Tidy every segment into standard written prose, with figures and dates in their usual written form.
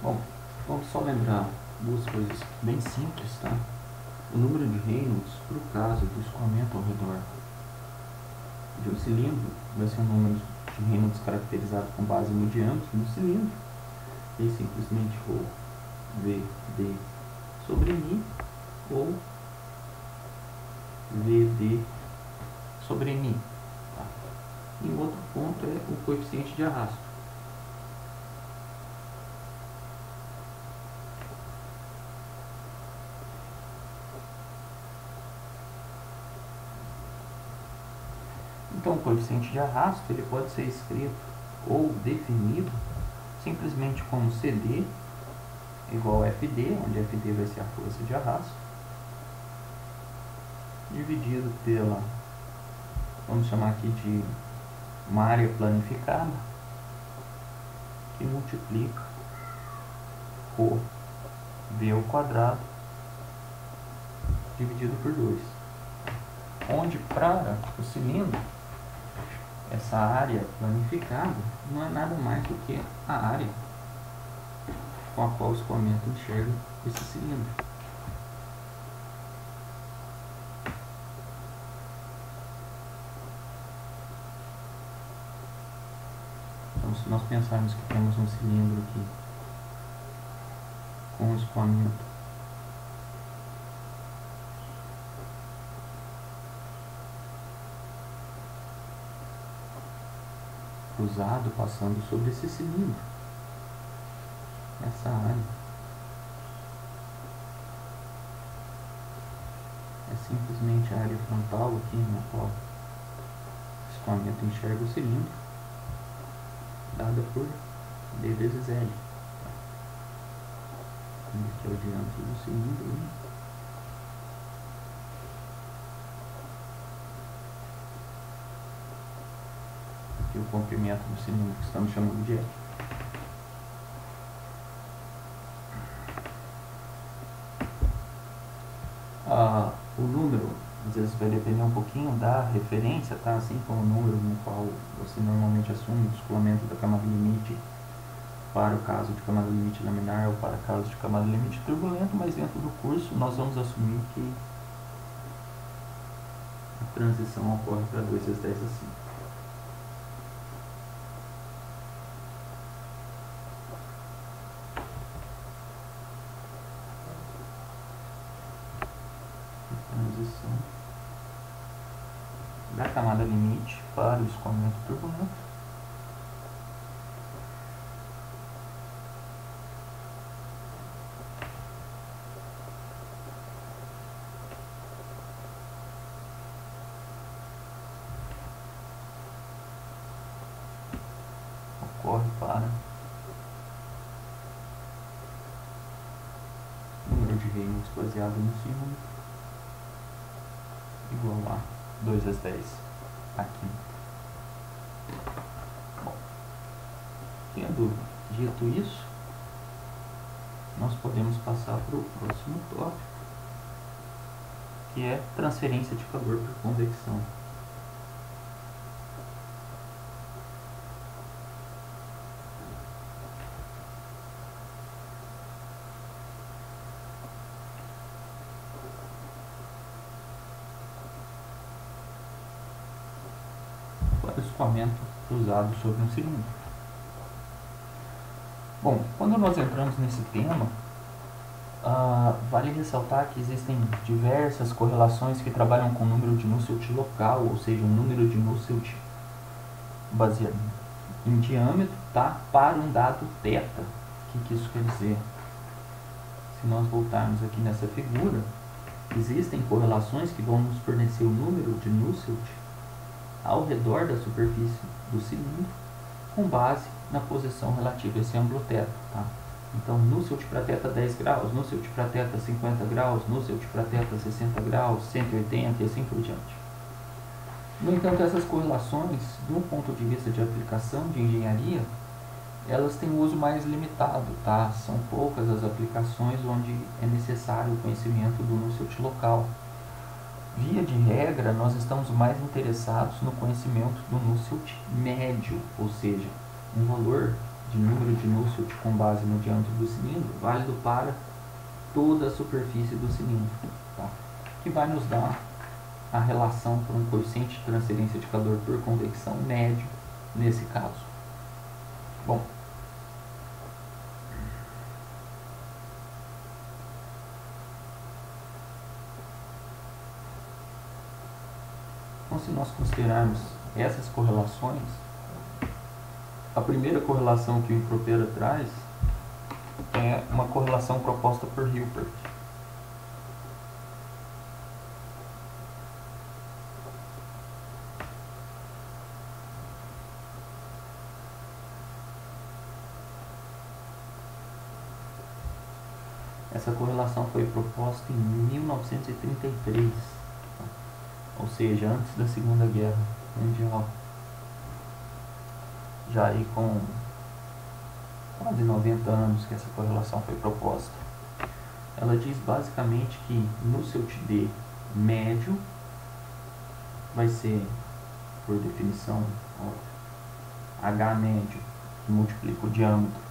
Bom, vamos só lembrar duas coisas bem simples, tá? O número de Reynolds, para o caso do escoamento ao redor de um cilindro, vai ser um número de Reynolds caracterizado com base no diâmetro do cilindro, e simplesmente ou VD sobre μ ou VD sobre μ. Tá? E um outro ponto é o coeficiente de arrasto. Então, o coeficiente de arrasto ele pode ser escrito ou definido simplesmente como CD igual a FD, onde FD vai ser a força de arrasto, dividido pela, vamos chamar aqui de uma área planificada, que multiplica ρ V ao quadrado dividido por 2. Onde para o cilindro, essa área planificada não é nada mais do que a área com a qual o escoamento enxerga esse cilindro. Então, se nós pensarmos que temos um cilindro aqui com o escoamento cruzado passando sobre esse cilindro, essa área é simplesmente a área frontal aqui na qual o escoamento enxerga o cilindro, dada por D vezes L. Aqui é o diâmetro do cilindro. Aqui o comprimento do cilindro que estamos chamando de L. O número, às vezes, vai depender um pouquinho da referência, tá? Assim como o número no qual você normalmente assume o descolamento da camada limite para o caso de camada limite laminar ou para o caso de camada limite turbulento, mas dentro do curso nós vamos assumir que a transição ocorre para 2 vezes 10 assim. Transição da camada limite para o escoamento turbulento ocorre para o número de Reynolds baseado no símbolo igual a 2 vezes 10 aqui. Bom, tendo dito isso, nós podemos passar para o próximo tópico, que é transferência de calor por convecção. Para o escoamento cruzado sobre um cilindro. Bom, quando nós entramos nesse tema, vale ressaltar que existem diversas correlações que trabalham com o número de Nusselt local, ou seja, um número de Nusselt baseado em diâmetro, tá? Para um dado θ. O que isso quer dizer? Se nós voltarmos aqui nessa figura, existem correlações que vão nos fornecer o número de Nusselt ao redor da superfície do cilindro com base na posição relativa a esse ângulo θ. Tá? Então, Nusselt para θ 10 graus, Nusselt para θ 50 graus, Nusselt para θ 60 graus, 180 e assim por diante. No entanto, essas correlações, do ponto de vista de aplicação de engenharia, elas têm um uso mais limitado, tá? São poucas as aplicações onde é necessário o conhecimento do Nusselt local. Via de regra, nós estamos mais interessados no conhecimento do Nusselt médio, ou seja, um valor de número de Nusselt com base no diâmetro do cilindro, válido para toda a superfície do cilindro, tá? Que vai nos dar a relação por um coeficiente de transferência de calor por convecção médio nesse caso. Bom, então se nós considerarmos essas correlações, a primeira correlação que o Impropera traz é uma correlação proposta por Hilbert. Essa correlação foi proposta em 1933, ou seja, antes da Segunda Guerra Mundial. Já aí com quase 90 anos que essa correlação foi proposta. Ela diz basicamente que Nusselt D médio vai ser, por definição, H médio, que multiplica o diâmetro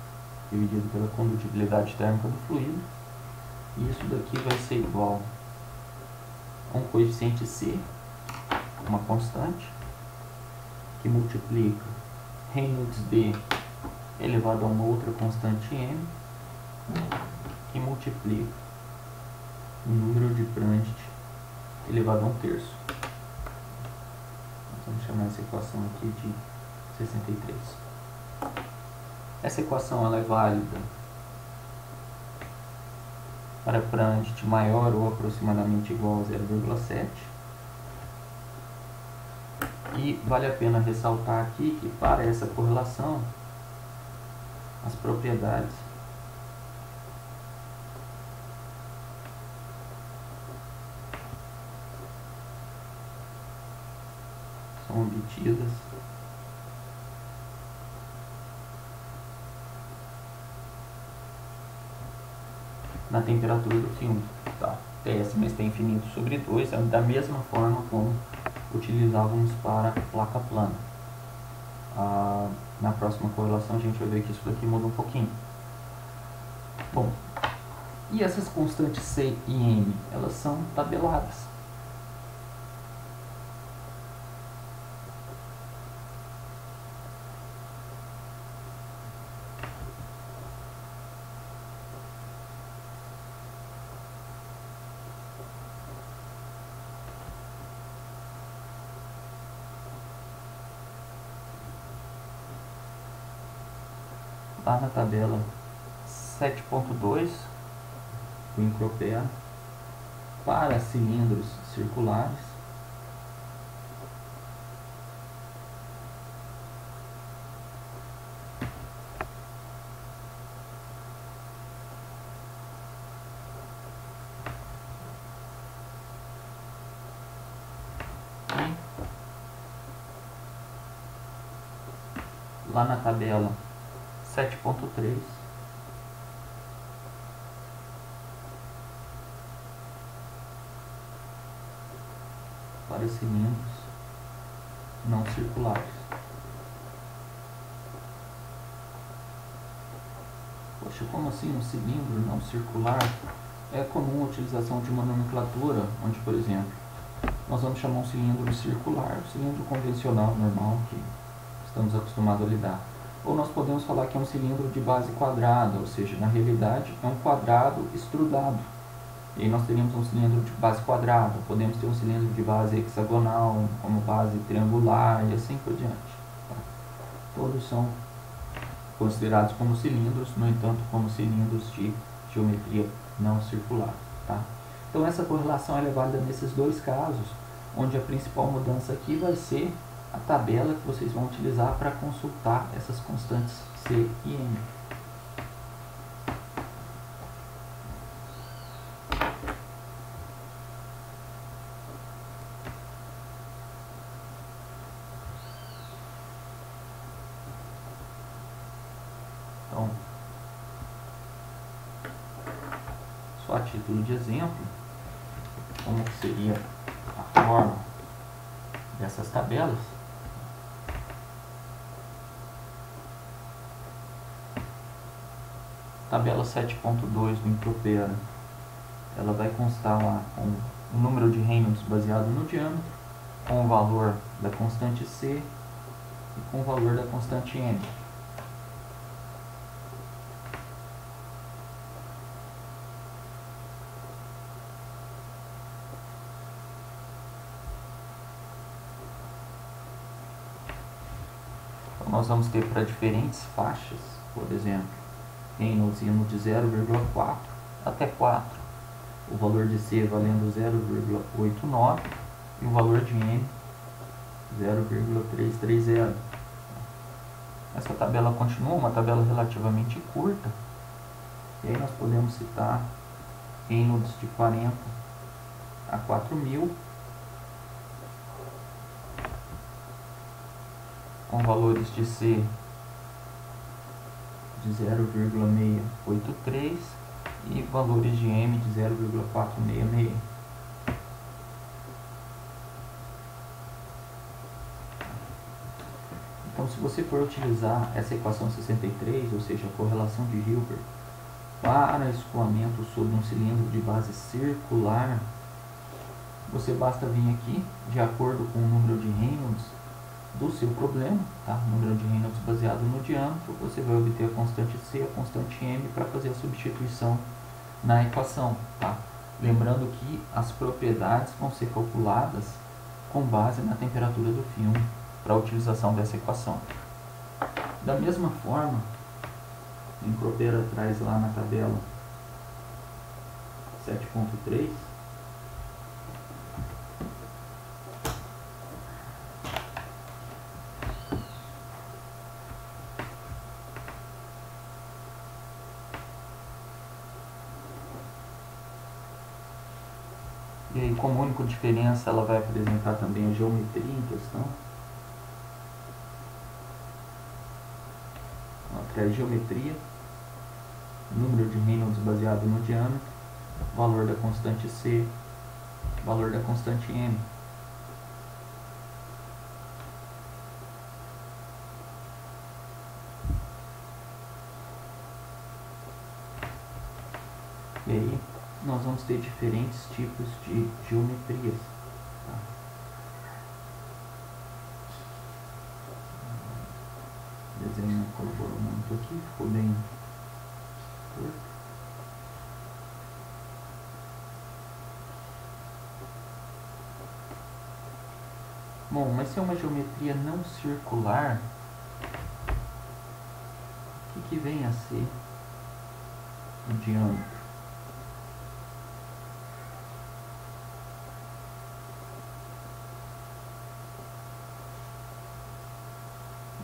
dividido pela condutibilidade térmica do fluido. E isso daqui vai ser igual a um coeficiente C, uma constante, que multiplica Reynolds D elevado a uma outra constante M, que multiplica o número de Prandtl elevado a 1/3. Vamos chamar essa equação aqui de 63. Essa equação ela é válida para Prandtl maior ou aproximadamente igual a 0,7. E vale a pena ressaltar aqui que para essa correlação as propriedades são obtidas na temperatura do filme, tá? TS mais T infinito sobre 2, da mesma forma como utilizávamos para a placa plana. Na próxima correlação a gente vai ver que isso daqui muda um pouquinho. Bom, e essas constantes C e M, elas são tabeladas. Lá na tabela 7.2 do Impropera, para cilindros circulares, e lá na tabela 7.3 para cilindros não circulares. Poxa, como assim um cilindro não circular? É comum a utilização de uma nomenclatura onde, por exemplo, nós vamos chamar um cilindro circular, o cilindro convencional, normal, que estamos acostumados a lidar. Ou nós podemos falar que é um cilindro de base quadrada, ou seja, na realidade é um quadrado estrudado. E aí nós teríamos um cilindro de base quadrada, podemos ter um cilindro de base hexagonal, como base triangular e assim por diante. Tá? Todos são considerados como cilindros, no entanto, como cilindros de geometria não circular. Tá? Então essa correlação é válida nesses dois casos, onde a principal mudança aqui vai ser a tabela que vocês vão utilizar para consultar essas constantes C e M. Então, só a título de exemplo, como que seria a forma dessas tabelas. tabela 7.2 do Impropera, ela vai constar lá com o número de Reynolds baseado no diâmetro, com o valor da constante C e com o valor da constante M. Então, nós vamos ter para diferentes faixas, por exemplo, Reynolds indo de 0,4 até 4, o valor de C valendo 0,89 e o valor de M 0,330. Essa tabela continua uma tabela relativamente curta, e aí nós podemos citar Reynolds de 40 a 4.000, com valores de C de 0,683 e valores de M de 0,466. Então, se você for utilizar essa equação 63, ou seja, a correlação de Hilbert, para escoamento sobre um cilindro de base circular, você basta vir aqui, de acordo com o número de Reynolds do seu problema, tá? O número de Reynolds baseado no diâmetro, você vai obter a constante C e a constante M para fazer a substituição na equação, tá? Lembrando que as propriedades vão ser calculadas com base na temperatura do filme para a utilização dessa equação. Da mesma forma, o Impropera traz lá na tabela 7.3 e aí, como única diferença, ela vai apresentar também a geometria em questão. Ela traz geometria, número de Reynolds baseado no diâmetro, valor da constante C, valor da constante M. E aí, nós vamos ter diferentes tipos de geometrias. Tá? O desenho não colaborou muito aqui, ficou bem torto. Bom, mas se é uma geometria não circular, o que vem a ser o diâmetro?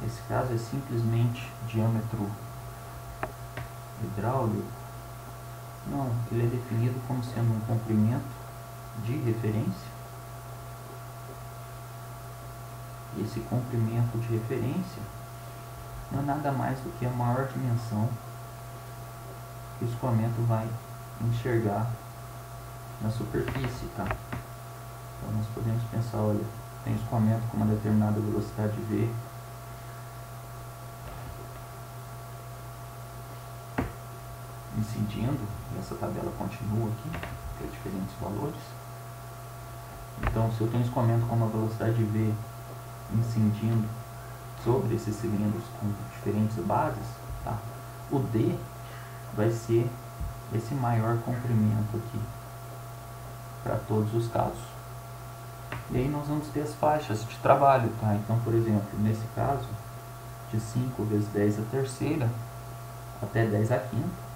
Nesse caso é simplesmente diâmetro hidráulico? Não, ele é definido como sendo um comprimento de referência. E esse comprimento de referência não é nada mais do que a maior dimensão que o escoamento vai enxergar na superfície, tá? Então nós podemos pensar, olha, tem escoamento com uma determinada velocidade V, incidindo, e essa tabela continua aqui, para diferentes valores. Então, se eu tenho escoamento com uma velocidade V incidindo sobre esses cilindros com diferentes bases, tá? O D vai ser esse maior comprimento aqui, para todos os casos. E aí nós vamos ter as faixas de trabalho, tá? Então, por exemplo, nesse caso, de 5 vezes 10 a terceira até 10 a quinta,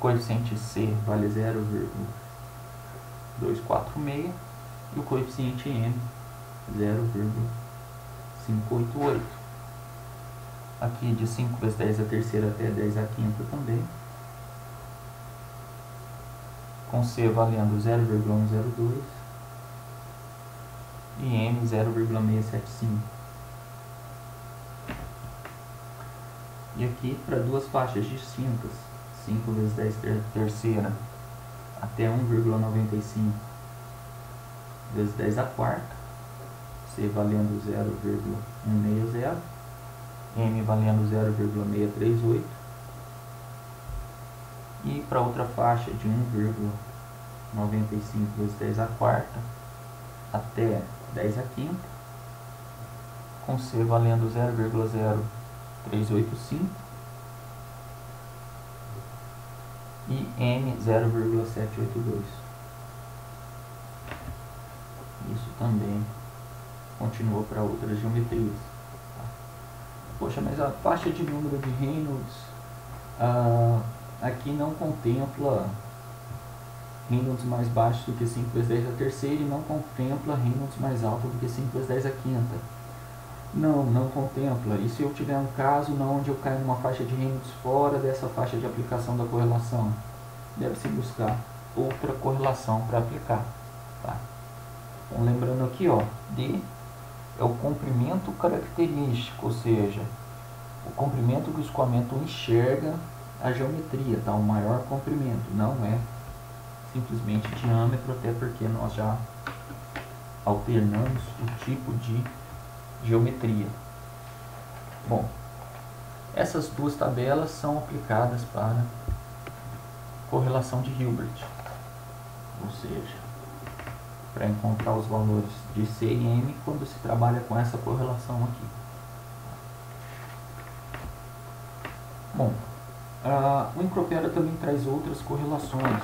coeficiente C vale 0,246 e o coeficiente M 0,588. Aqui de 5 vezes 10 a terceira até 10 a quinta também, com C valendo 0,102 e M 0,675. E aqui para duas faixas distintas, 5 vezes 10 terceira até 1,95 vezes 10 a quarta, C valendo 0,160, M valendo 0,638 E para outra faixa de 1,95 vezes 10 à quarta até 10 à quinta, com C valendo 0,0385 e M 0,782. Isso também continua para outras geometrias. Poxa, mas a faixa de número de Reynolds aqui não contempla Reynolds mais baixo do que 5 vezes 10 à terceira e não contempla Reynolds mais alto do que 5 vezes 10 à quinta. Não contempla. E se eu tiver um caso onde eu caio numa faixa de Reynolds fora dessa faixa de aplicação da correlação, deve-se buscar outra correlação para aplicar. Tá? Então, lembrando aqui, ó, D é o comprimento característico, ou seja, o comprimento que o escoamento enxerga a geometria, tá? O maior comprimento, não é simplesmente diâmetro, até porque nós já alternamos o tipo de geometria. Bom, essas duas tabelas são aplicadas para correlação de Hilbert, ou seja, para encontrar os valores de C e M quando se trabalha com essa correlação aqui. Bom, o Encropera também traz outras correlações.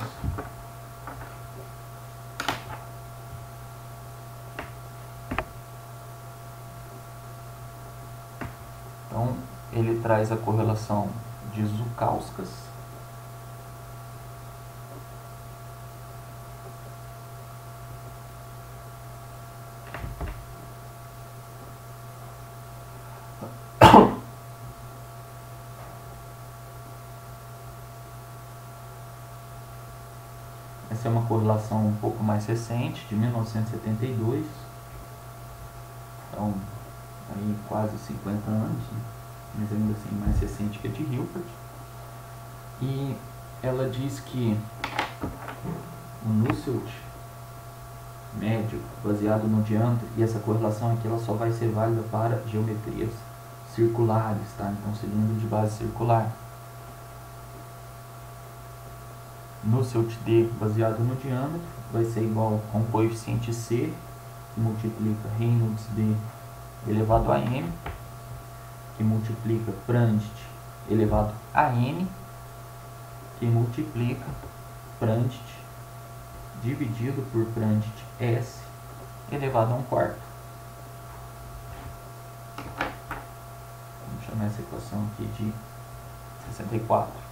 Então, ele traz a correlação de Zoukauskas, essa é uma correlação um pouco mais recente, de 1972, então aí quase 50 anos, né? Mas ainda assim mais recente que a de Hilbert. E ela diz que o Nusselt médio baseado no diâmetro, e essa correlação aqui ela só vai ser válida para geometrias circulares, tá? Então cilindro de base circular. Nusselt D baseado no diâmetro vai ser igual a um coeficiente C que multiplica Reynolds D elevado a M, que multiplica Prandtl elevado a N, que multiplica Prandtl dividido por Prandtl S elevado a 1/4. Vamos chamar essa equação aqui de 64.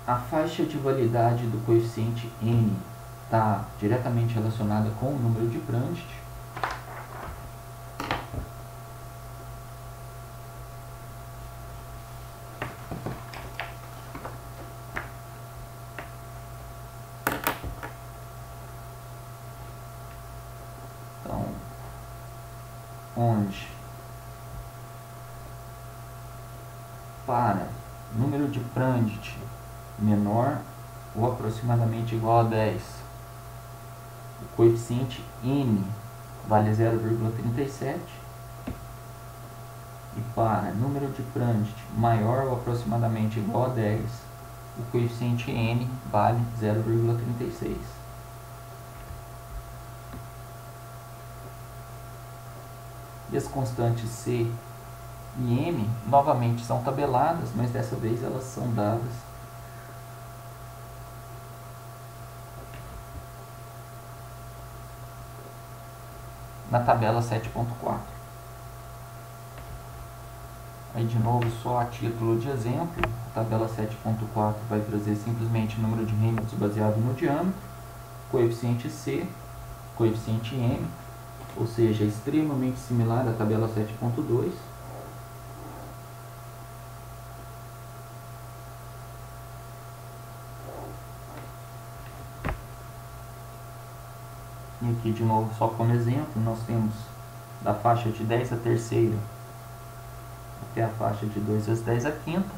A faixa de validade do coeficiente N está diretamente relacionada com o número de Prandtl. Então, onde para número de Prandtl menor ou aproximadamente igual a 10, o coeficiente N vale 0,37, e para número de Prandtl maior ou aproximadamente igual a 10, o coeficiente N vale 0,36. E as constantes C e M novamente são tabeladas, mas dessa vez elas são dadas na tabela 7.4. Aí de novo, só a título de exemplo, a tabela 7.4 vai trazer simplesmente o número de Reynolds baseado no diâmetro, coeficiente C, coeficiente M, ou seja, extremamente similar à tabela 7.2. E aqui de novo, só como exemplo, nós temos da faixa de 10 à terceira até a faixa de 2 vezes 10 à quinta,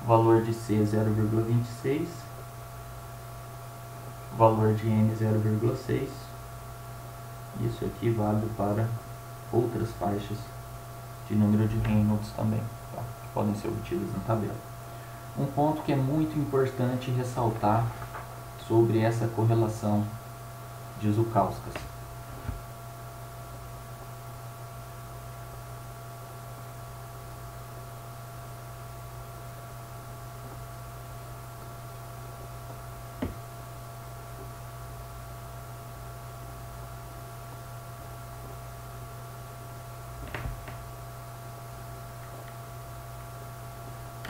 o valor de C 0,26, o valor de M 0,6, isso aqui vale para outras faixas de número de Reynolds também, tá? Que podem ser obtidos na tabela. Um ponto que é muito importante ressaltar sobre essa correlação de Zukowskis.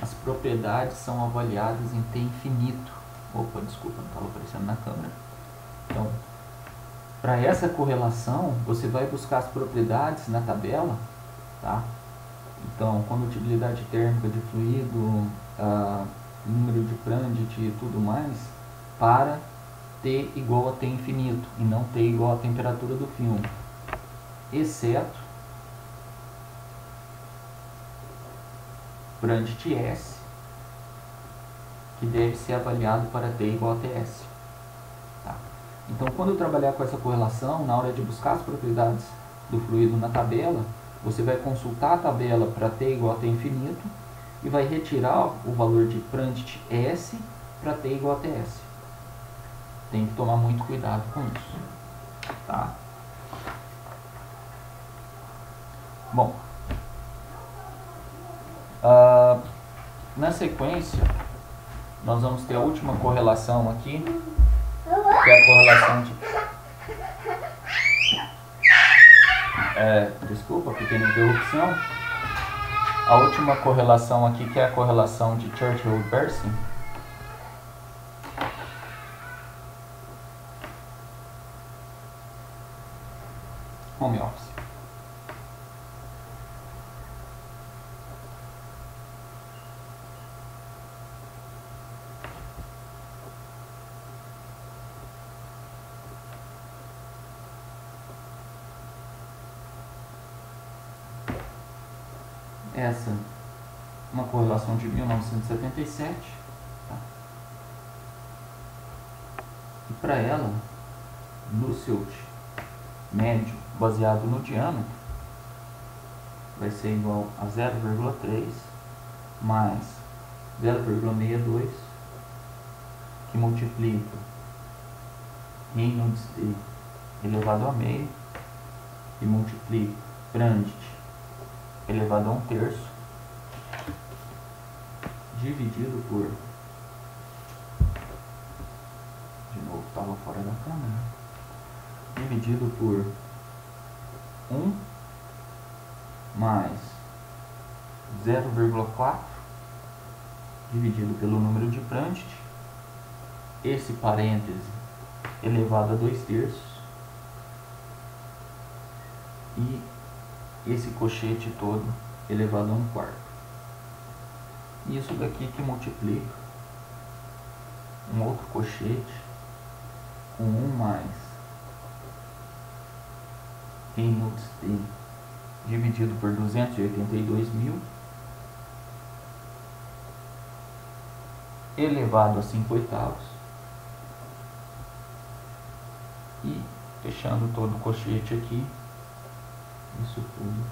As propriedades são avaliadas em T infinito. Opa, desculpa, não estava aparecendo na câmera. Então, para essa correlação, você vai buscar as propriedades na tabela, tá? Então, condutibilidade térmica de fluido, número de Prandtl e tudo mais, para T igual a T infinito, e não T igual a temperatura do filme. Exceto Prandtl S, que deve ser avaliado para T igual a TS. Tá? Então, quando eu trabalhar com essa correlação, na hora de buscar as propriedades do fluido na tabela, você vai consultar a tabela para T igual a T infinito e vai retirar o valor de Prandtl S para T igual a TS. Tem que tomar muito cuidado com isso. Tá? Bom, na sequência, nós vamos ter a última correlação aqui, que é a correlação de... desculpa, pequena interrupção. A última correlação aqui, que é a correlação de Churchill-Bersing. Home office. Essa é uma correlação de 1977, tá? E para ela, Nusselt médio baseado no diâmetro vai ser igual a 0,3 mais 0,62, que multiplica Reynolds D elevado a meio e multiplica Prandtl elevado a 1/3 dividido por, de novo estava fora da câmera, dividido por 1 mais 0,4 dividido pelo número de Prandtl, esse parêntese elevado a 2/3 e esse cochete todo elevado a 1/4. Isso daqui que multiplica um outro cochete com 1 mais Reynolds D dividido por 282.000 elevado a 5/8 e fechando todo o cochete aqui, isso tudo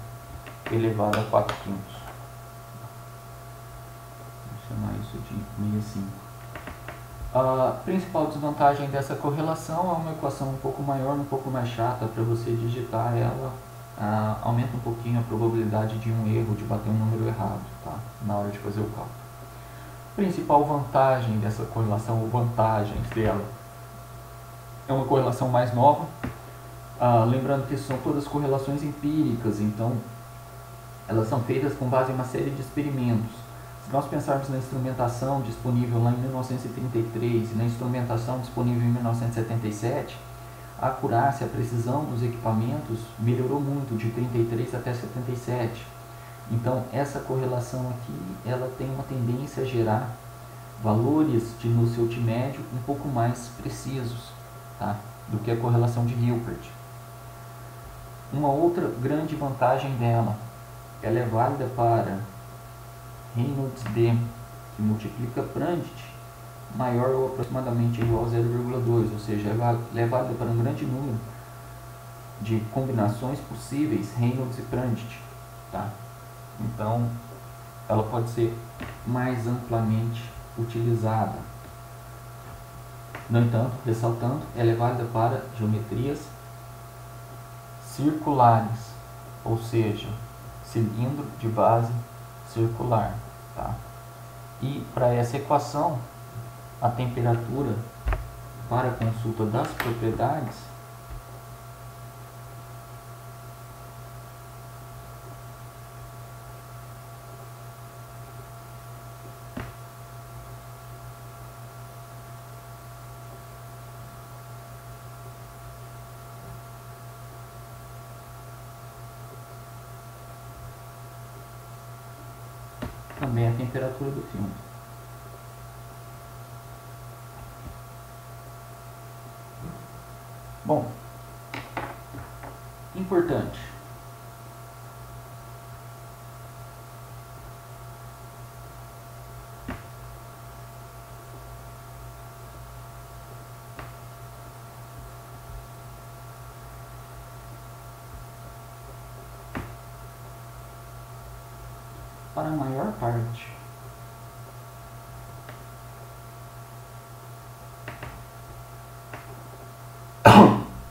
elevado a 4/5. Vou chamar isso de 65. A principal desvantagem dessa correlação é uma equação um pouco maior, um pouco mais chata. Para você digitar ela, aumenta um pouquinho a probabilidade de um erro, de bater um número errado, tá? Na hora de fazer o cálculo. Principal vantagem dessa correlação, ou vantagens dela, é uma correlação mais nova. Lembrando que são todas correlações empíricas, então elas são feitas com base em uma série de experimentos. Se nós pensarmos na instrumentação disponível lá em 1933 e na instrumentação disponível em 1977, a acurácia, a precisão dos equipamentos melhorou muito de 33 até 77. Então essa correlação aqui, ela tem uma tendência a gerar valores de Nusselt médio um pouco mais precisos, tá? Do que a correlação de Hilbert. Uma outra grande vantagem dela, ela é válida para Reynolds D, que multiplica Prandtl maior ou aproximadamente igual a 0,2, ou seja, é válida para um grande número de combinações possíveis Reynolds e Prandtl, tá? Então, ela pode ser mais amplamente utilizada. No entanto, ressaltando, ela é válida para geometrias circulares, ou seja, cilindro de base circular. Tá? E para essa equação, a temperatura para a consulta das propriedades também é a temperatura do filme. Bom, importante. Para a maior parte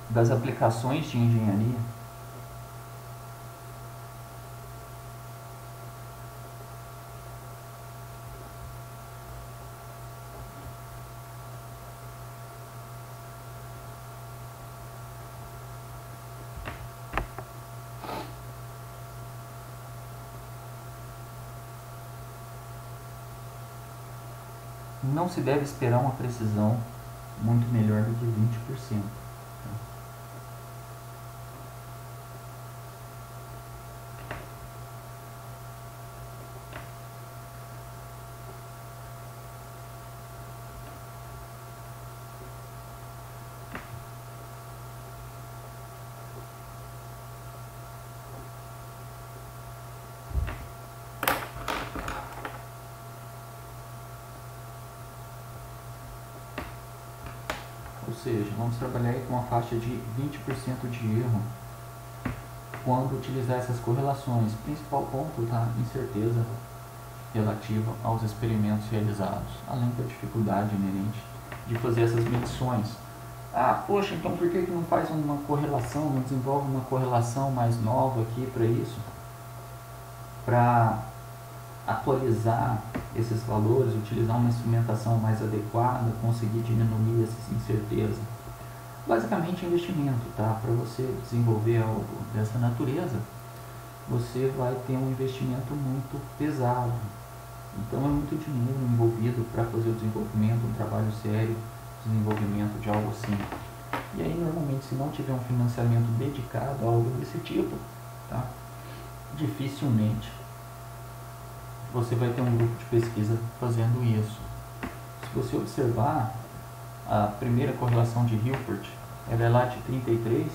das aplicações de engenharia, não se deve esperar uma precisão muito melhor do que 20%. Ou seja, vamos trabalhar aí com uma faixa de 20% de erro quando utilizar essas correlações. Principal ponto, tá? Incerteza relativa aos experimentos realizados, além da dificuldade inerente de fazer essas medições. Ah, poxa, então por que não faz uma correlação, não desenvolve uma correlação mais nova aqui para isso? Para atualizar esses valores, utilizar uma instrumentação mais adequada, conseguir diminuir essa incerteza. Basicamente investimento, tá? Para você desenvolver algo dessa natureza, você vai ter um investimento muito pesado. Então é muito dinheiro envolvido para fazer o desenvolvimento, um trabalho sério, desenvolvimento de algo assim. E aí normalmente se não tiver um financiamento dedicado a algo desse tipo, tá? Dificilmente você vai ter um grupo de pesquisa fazendo isso. Se você observar, a primeira correlação de Hilbert, ela é lá de 33,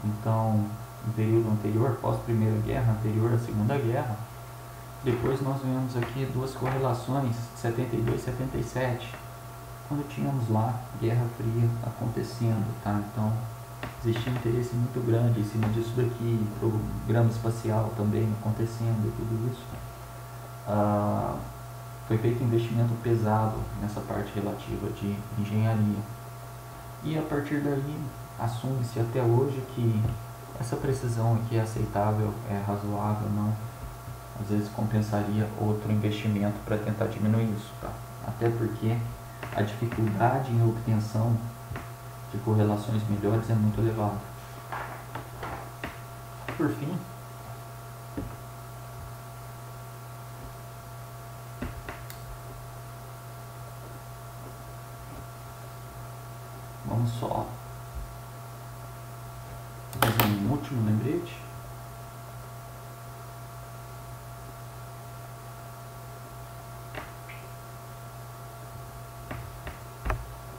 então, no período anterior, pós-Primeira Guerra, anterior à Segunda Guerra. Depois nós vemos aqui duas correlações, 72 e 77, quando tínhamos lá Guerra Fria acontecendo, tá? Então, existia um interesse muito grande em cima disso daqui, programa espacial também acontecendo e tudo isso. Foi feito um investimento pesado nessa parte relativa de engenharia. E a partir daí, assume-se até hoje que essa precisão aqui é aceitável, é razoável, não. Às vezes compensaria outro investimento para tentar diminuir isso, tá? Até porque a dificuldade em obtenção de correlações melhores é muito elevada. Por fim, vamos só fazer um último lembrete.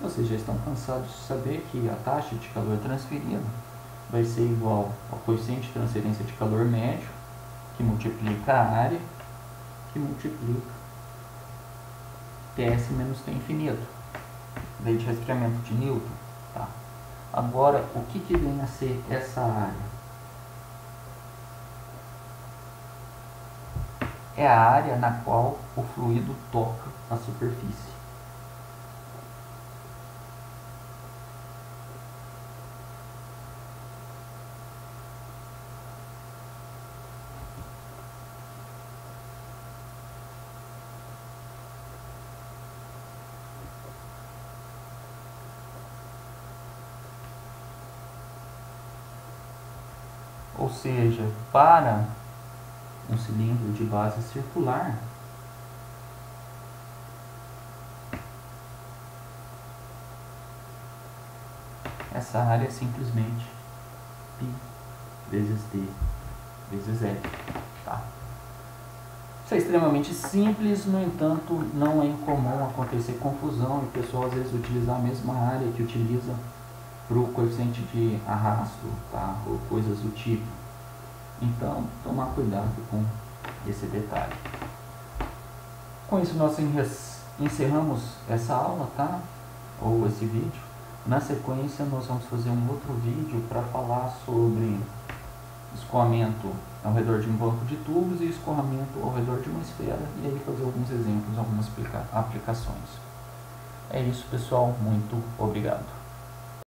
Vocês já estão cansados de saber que a taxa de calor transferida vai ser igual ao coeficiente de transferência de calor médio, que multiplica a área, que multiplica TS menos T infinito, lei de resfriamento de Newton. Tá? Agora, o que vem a ser essa área? é a área na qual o fluido toca a superfície. Ou seja, para um cilindro de base circular, essa área é simplesmente π vezes d vezes L. Tá? Isso é extremamente simples, no entanto, não é incomum acontecer confusão e o pessoal às vezes utilizar a mesma área que utiliza para o coeficiente de arrasto, tá? Ou coisas do tipo. Então, tomar cuidado com esse detalhe. Com isso, nós encerramos essa aula, tá? Ou esse vídeo. Na sequência, nós vamos fazer um outro vídeo para falar sobre escoamento ao redor de um banco de tubos e escoamento ao redor de uma esfera, e aí fazer alguns exemplos, algumas aplicações. É isso, pessoal. Muito obrigado.